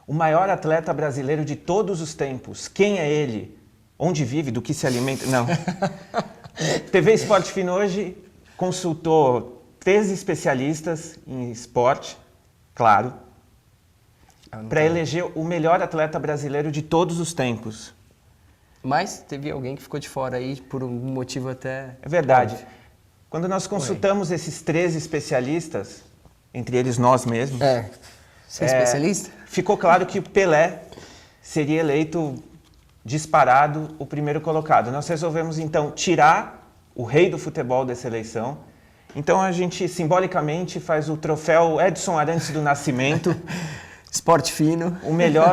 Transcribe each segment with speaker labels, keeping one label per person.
Speaker 1: o maior atleta brasileiro de todos os tempos. Quem é ele? Onde vive? Do que se alimenta? Não. TV Esporte Fino hoje consultou 13 especialistas em esporte, claro, para eleger o melhor atleta brasileiro de todos os tempos.
Speaker 2: Mas teve alguém que ficou de fora aí por um motivo até...
Speaker 1: É verdade. Quando nós consultamos esses 13 especialistas, entre eles nós mesmos...
Speaker 2: Você é especialista?
Speaker 1: Ficou claro que o Pelé seria eleito disparado o primeiro colocado. Nós resolvemos, então, tirar o rei do futebol dessa eleição. Então, a gente, simbolicamente, faz o troféu Edson Arantes do Nascimento...
Speaker 2: Esporte Fino.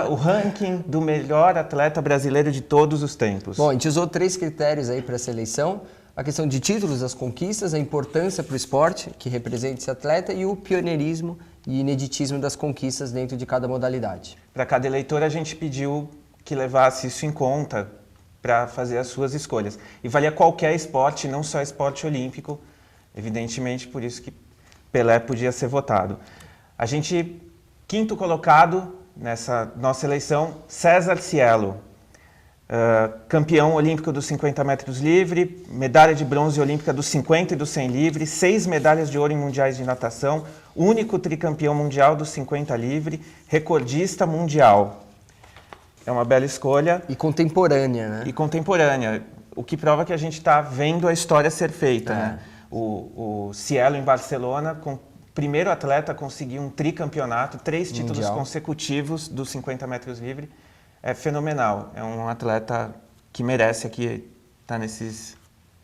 Speaker 1: O ranking do melhor atleta brasileiro de todos os tempos.
Speaker 2: Bom, a gente usou 3 critérios aí para essa eleição. A questão de títulos, as conquistas, a importância para o esporte que representa esse atleta e o pioneirismo e ineditismo das conquistas dentro de cada modalidade.
Speaker 1: Para cada eleitor, a gente pediu que levasse isso em conta para fazer as suas escolhas. E valia qualquer esporte, não só esporte olímpico. Evidentemente, por isso que Pelé podia ser votado. A gente... Quinto colocado nessa nossa eleição, César Cielo, campeão olímpico dos 50 metros livre, medalha de bronze olímpica dos 50 e dos 100 livre, 6 medalhas de ouro em mundiais de natação, único tricampeão mundial dos 50 livre, recordista mundial. É uma bela escolha.
Speaker 2: E contemporânea, né?
Speaker 1: E contemporânea, o que prova que a gente está vendo a história ser feita. Né? O Cielo em Barcelona, com primeiro atleta a conseguir um tricampeonato, 3 títulos
Speaker 2: mundial
Speaker 1: consecutivos dos 50 metros livre, é fenomenal. É um atleta que merece aqui estar nesses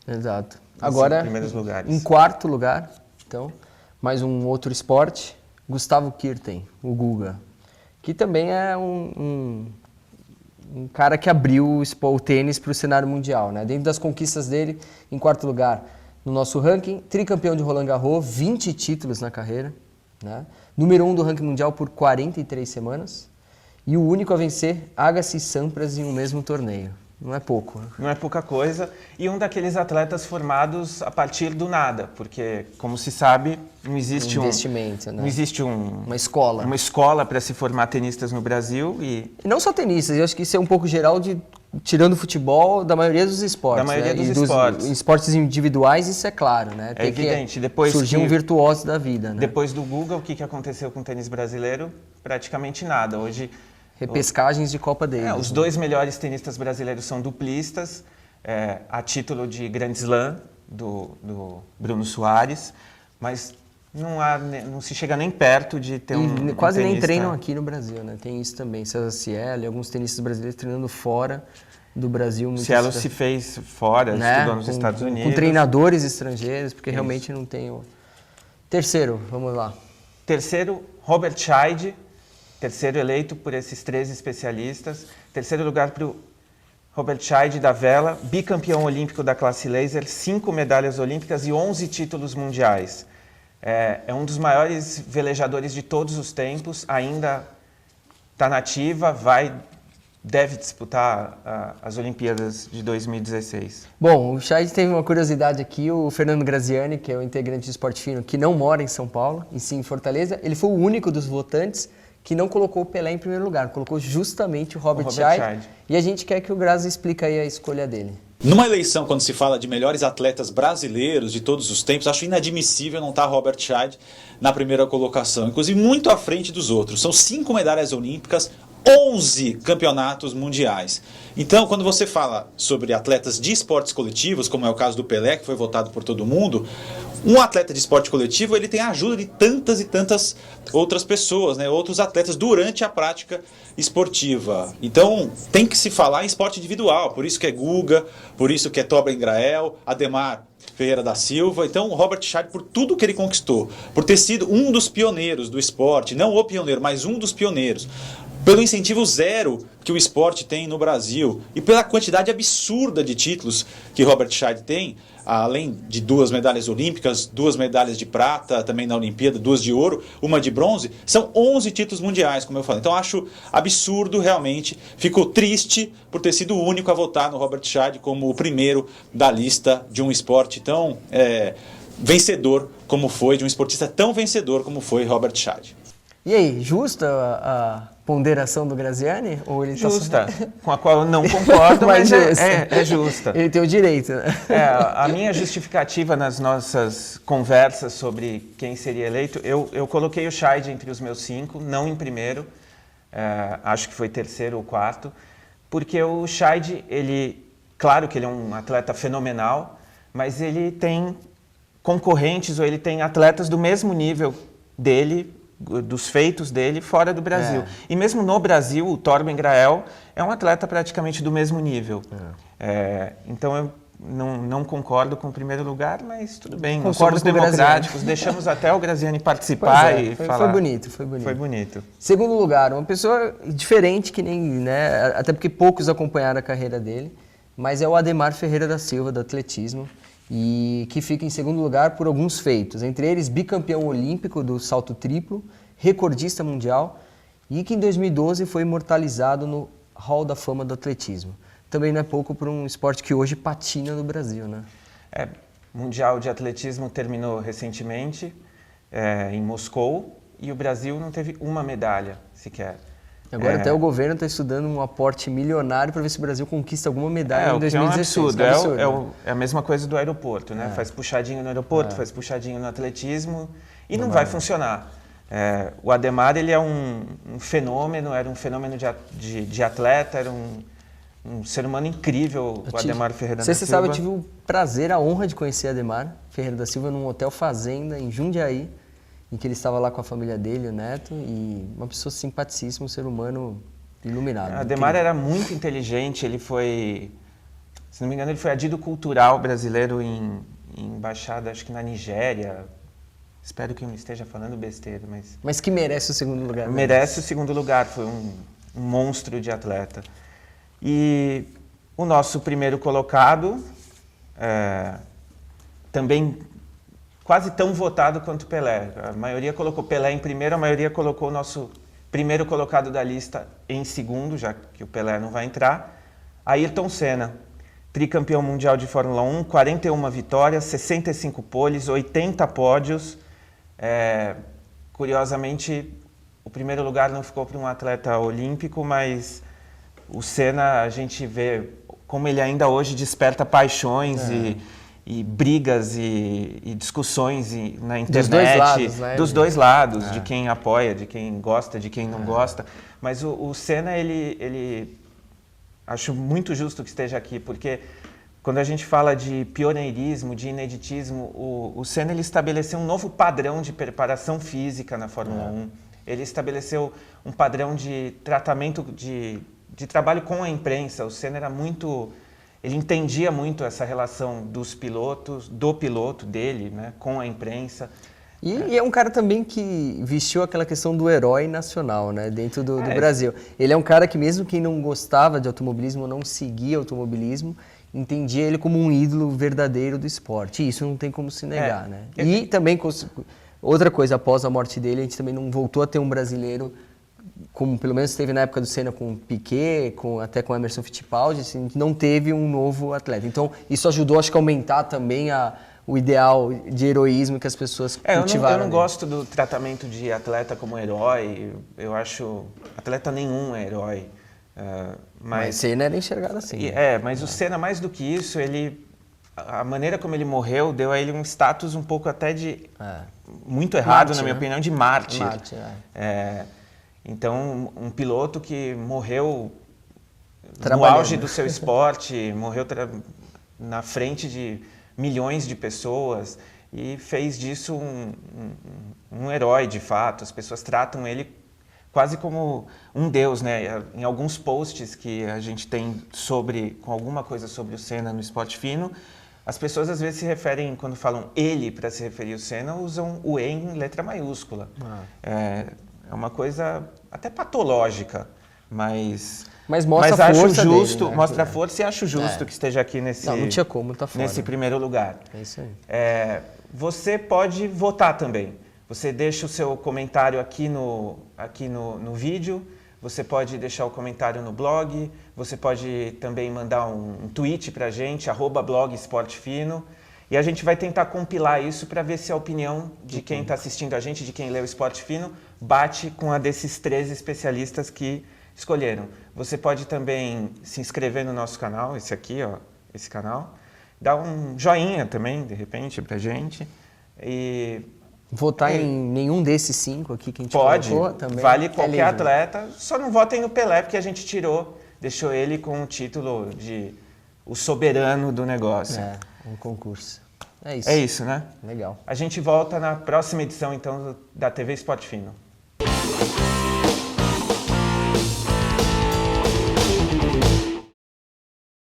Speaker 1: primeiros lugares.
Speaker 2: Em quarto lugar, então, mais um outro esporte, Gustavo Kuerten, o Guga, que também é um cara que abriu o tênis para o cenário mundial, né? Dentro das conquistas dele, em quarto lugar, no nosso ranking, tricampeão de Roland Garros, 20 títulos na carreira, né? Número 1 do ranking mundial por 43 semanas e o único a vencer Agassi e Sampras em um mesmo torneio. Não é pouco. Né?
Speaker 1: Não é pouca coisa. E um daqueles atletas formados a partir do nada, porque, como se sabe, não existe
Speaker 2: investimento, né?
Speaker 1: Não existe
Speaker 2: uma escola.
Speaker 1: Uma escola para se formar tenistas no Brasil. E
Speaker 2: não só tenistas, eu acho que isso é um pouco geral tirando o futebol, da maioria dos esportes.
Speaker 1: Da maioria dos
Speaker 2: esportes. Esportes individuais, isso é claro, né?
Speaker 1: É evidente. Depois
Speaker 2: surgiu um virtuoso da vida, né?
Speaker 1: Depois do Google, o que aconteceu com o tênis brasileiro? Praticamente nada. Hoje...
Speaker 2: Repescagens de Copa Davis.
Speaker 1: Os 2 melhores tenistas brasileiros são duplistas, a título de Grand Slam, do Bruno Soares, mas não se chega nem perto de ter
Speaker 2: quase
Speaker 1: tenista...
Speaker 2: nem treinam aqui no Brasil, né? Tem isso também, César Cielo e alguns tenistas brasileiros treinando fora do Brasil.
Speaker 1: Cielo se fez fora, né? Estudou nos Estados Unidos.
Speaker 2: Com treinadores estrangeiros, porque realmente não tem... Terceiro, vamos lá.
Speaker 1: Terceiro, Robert Scheid, terceiro eleito por esses 13 especialistas. Terceiro lugar para o Robert Scheid da vela, bicampeão olímpico da classe laser, 5 medalhas olímpicas e 11 títulos mundiais. É um dos maiores velejadores de todos os tempos, ainda está na ativa, deve disputar as Olimpíadas de 2016.
Speaker 2: Bom, o Scheid teve uma curiosidade aqui, o Fernando Graziani, que é o integrante do Esporte Fino, que não mora em São Paulo, e sim em Fortaleza, ele foi o único dos votantes que não colocou o Pelé em primeiro lugar, colocou justamente o Robert Scheid. E a gente quer que o Grazi explique aí a escolha dele.
Speaker 3: Numa eleição, quando se fala de melhores atletas brasileiros de todos os tempos, acho inadmissível não estar Robert Scheid na primeira colocação, inclusive muito à frente dos outros. São 5 medalhas olímpicas, 11 campeonatos mundiais. Então, quando você fala sobre atletas de esportes coletivos, como é o caso do Pelé, que foi votado por todo mundo, um atleta de esporte coletivo ele tem a ajuda de tantas e tantas outras pessoas, né? Outros atletas durante a prática esportiva. Então, tem que se falar em esporte individual, por isso que é Guga, por isso que é Tobler Grael, Ademar Ferreira da Silva. Então, o Robert Scheid, por tudo que ele conquistou, por ter sido um dos pioneiros do esporte, não o pioneiro, mas um dos pioneiros, pelo incentivo zero que o esporte tem no Brasil e pela quantidade absurda de títulos que Robert Scheid tem, além de 2 medalhas olímpicas, 2 medalhas de prata também na Olimpíada, 2 de ouro, 1 de bronze, são 11 títulos mundiais, como eu falei. Então acho absurdo realmente, fico triste por ter sido o único a votar no Robert Scheid como o primeiro da lista de um esporte tão vencedor como foi, de um esportista tão vencedor como foi Robert Scheid.
Speaker 2: E aí, justa ponderação do Graziani? Ou ele
Speaker 1: Justa, com a qual eu não concordo, mas é justa.
Speaker 2: Ele tem o direito, né?
Speaker 1: A minha justificativa nas nossas conversas sobre quem seria eleito, eu coloquei o Scheid entre os meus 5, não em primeiro, acho que foi terceiro ou quarto, porque o Scheid, claro que ele é um atleta fenomenal, mas ele tem concorrentes ou ele tem atletas do mesmo nível dele, dos feitos dele, fora do Brasil. E mesmo no Brasil, o Torben Grael é um atleta praticamente do mesmo nível. Então eu não concordo com o primeiro lugar, mas tudo bem, nós somos democráticos, deixamos até o Graziani participar e falar.
Speaker 2: Foi bonito.
Speaker 1: Foi bonito.
Speaker 2: Segundo lugar, uma pessoa diferente que nem, né, até porque poucos acompanharam a carreira dele, mas é o Ademar Ferreira da Silva, do atletismo, e que fica em segundo lugar por alguns feitos, entre eles bicampeão olímpico do salto triplo, recordista mundial e que em 2012 foi imortalizado no Hall da Fama do atletismo. Também não é pouco para um esporte que hoje patina no Brasil, né?
Speaker 1: Mundial de atletismo terminou recentemente em Moscou e o Brasil não teve uma medalha sequer.
Speaker 2: Agora até o governo está estudando um aporte milionário para ver se o Brasil conquista alguma medalha em 2016.
Speaker 1: É um absurdo. É a mesma coisa do aeroporto, né? Faz puxadinho no aeroporto, faz puxadinho no atletismo e não vai funcionar. O Ademar, ele é um fenômeno, era um fenômeno de atleta, era um ser humano incrível, o Ademar Ferreira da Silva.
Speaker 2: Você sabe, eu tive o prazer, a honra de conhecer Ademar Ferreira da Silva num hotel fazenda em Jundiaí, em que ele estava lá com a família dele, o neto, e uma pessoa simpaticíssima, um ser humano iluminado.
Speaker 1: Ademar era muito inteligente, ele foi, se não me engano, ele foi adido cultural brasileiro em embaixada, acho que na Nigéria. Espero que eu não esteja falando besteira, mas...
Speaker 2: Mas que merece o segundo lugar.
Speaker 1: Merece o segundo lugar, foi um monstro de atleta. E o nosso primeiro colocado, também quase tão votado quanto Pelé. A maioria colocou Pelé em primeiro, a maioria colocou o nosso primeiro colocado da lista em segundo, já que o Pelé não vai entrar. Ayrton Senna, tricampeão mundial de Fórmula 1, 41 vitórias, 65 poles, 80 pódios. Curiosamente, o primeiro lugar não ficou para um atleta olímpico, mas o Senna, a gente vê como ele ainda hoje desperta paixões e brigas e discussões na internet. Dos dois lados, de quem apoia, de quem gosta, de quem não gosta. Mas o Senna, ele acho muito justo que esteja aqui, porque quando a gente fala de pioneirismo, de ineditismo, o Senna ele estabeleceu um novo padrão de preparação física na Fórmula 1. Ele estabeleceu um padrão de tratamento, de trabalho com a imprensa. O Senna era muito... Ele entendia muito essa relação dos pilotos, do piloto dele, né, com a imprensa.
Speaker 2: E é um cara também que vestiu aquela questão do herói nacional, né, dentro do Brasil. Ele é um cara que mesmo quem não gostava de automobilismo, não seguia automobilismo, entendia ele como um ídolo verdadeiro do esporte. E isso não tem como se negar, né? E também, outra coisa, após a morte dele, a gente também não voltou a ter um brasileiro como pelo menos teve na época do Senna com Piquet, até com Emerson Fittipaldi, assim, não teve um novo atleta. Então, isso ajudou, acho que, a aumentar também o ideal de heroísmo que as pessoas cultivaram.
Speaker 1: Eu não gosto do tratamento de atleta como herói. Eu acho... Atleta nenhum é herói.
Speaker 2: Mas Senna era enxergado assim.
Speaker 1: Mas o Senna, mais do que isso, a maneira como ele morreu deu a ele um status um pouco até de... muito errado, Marte, na minha opinião, de mártir. Então, um piloto que morreu no auge do seu esporte, morreu na frente de milhões de pessoas e fez disso um herói, de fato. As pessoas tratam ele quase como um deus, né? Em alguns posts que a gente tem com alguma coisa sobre o Senna no Esporte Fino, as pessoas às vezes se referem, quando falam ele para se referir ao Senna, usam o E em letra maiúscula. É uma coisa até patológica, mas
Speaker 2: mostra a força
Speaker 1: justo,
Speaker 2: dele, né?
Speaker 1: Mostra a força e acho justo que esteja aqui
Speaker 2: não tinha como, tá fora.
Speaker 1: Nesse primeiro lugar.
Speaker 2: É isso aí.
Speaker 1: Você pode votar também. Você deixa o seu comentário aqui no vídeo, você pode deixar o comentário no blog, você pode também mandar um tweet para a gente, @blog Esporte Fino. E a gente vai tentar compilar isso para ver se a opinião de quem está assistindo a gente, de quem lê o Esporte Fino, bate com a desses 13 especialistas que escolheram. Você pode também se inscrever no nosso canal, esse aqui, ó, esse canal. Dar um joinha também, de repente, pra gente. E
Speaker 2: Votar em nenhum desses 5 aqui que a gente
Speaker 1: pode,
Speaker 2: colocou também.
Speaker 1: vale
Speaker 2: é
Speaker 1: qualquer
Speaker 2: livre.
Speaker 1: atleta. Só não votem no Pelé, porque a gente deixou ele com o título de o soberano do negócio.
Speaker 2: É, um concurso. É isso.
Speaker 1: É isso, né?
Speaker 2: Legal.
Speaker 1: A gente volta na próxima edição, então, da TV Esporte Fino.